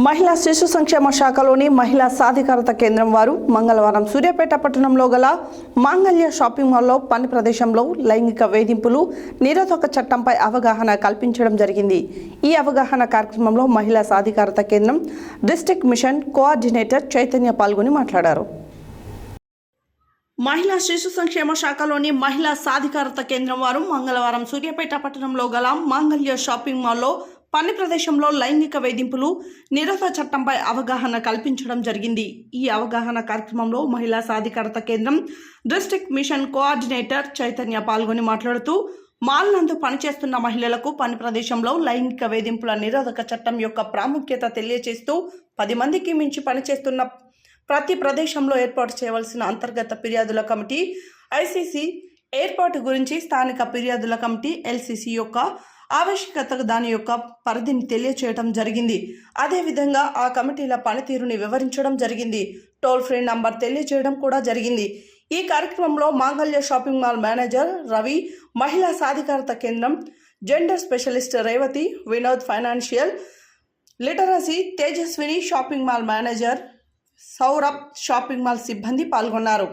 మహిళా శిశు సంక్షేమ శాఖలోని మహిళా సాధికారత కేంద్రం వారు మంగళవారం సూర్యాపేట పట్టణంలో గల మాంగళ్య షాపింగ్ మాల్లో పని ప్రదేశంలో లైంగిక వేధింపులు నిరోధక చట్టంపై అవగాహన కల్పించడం జరిగింది. ఈ అవగాహన కార్యక్రమంలో మహిళా సాధికారత కేంద్రం డిస్ట్రిక్ట్ మిషన్ కోఆర్డినేటర్ చైతన్య పాల్గొని మాట్లాడారు. మహిళా శిశు సంక్షేమ శాఖలోని మహిళా సాధికారత కేంద్రం వారు మంగళవారం సూర్యాపేట పట్టణంలో గల మాంగళ్య షాపింగ్ మాల్లో పని ప్రదేశంలో లైంగిక వేధింపులు నిరోధక చట్టంపై అవగాహన కల్పించడం జరిగింది. ఈ అవగాహన కార్యక్రమంలో మహిళా సాధికారత కేంద్రం డిస్ట్రిక్ట్ మిషన్ కోఆర్డినేటర్ చైతన్య పాల్గొని మాట్లాడుతూ మాల్ నందు పనిచేస్తున్న మహిళలకు పని ప్రదేశంలో లైంగిక వేధింపుల నిరోధక చట్టం యొక్క ప్రాముఖ్యత తెలియజేస్తూ 10 మందికి మించి పనిచేస్తున్న ప్రతి ప్రదేశంలో ఏర్పాటు చేయవలసిన అంతర్గత ఫిర్యాదుల కమిటీ ఐసీసీ ఏర్పాటు గురించి స్థానిక ఫిర్యాదుల కమిటీ ఎల్సీసీ యొక్క ఆవశ్యకతకు దాని యొక్క పరిధిని తెలియచేయడం జరిగింది. అదేవిధంగా ఆ కమిటీల పనితీరుని వివరించడం జరిగింది. టోల్ ఫ్రీ నంబర్ తెలియచేయడం కూడా జరిగింది. ఈ కార్యక్రమంలో మాంగళ్య షాపింగ్ మాల్ మేనేజర్ రవి, మహిళా సాధికారత కేంద్రం gender specialist Revathi, Vinod, financial literacy Tejaswini, shopping mall manager Saurabh, shopping mall సిబ్బంది పాల్గొన్నారు.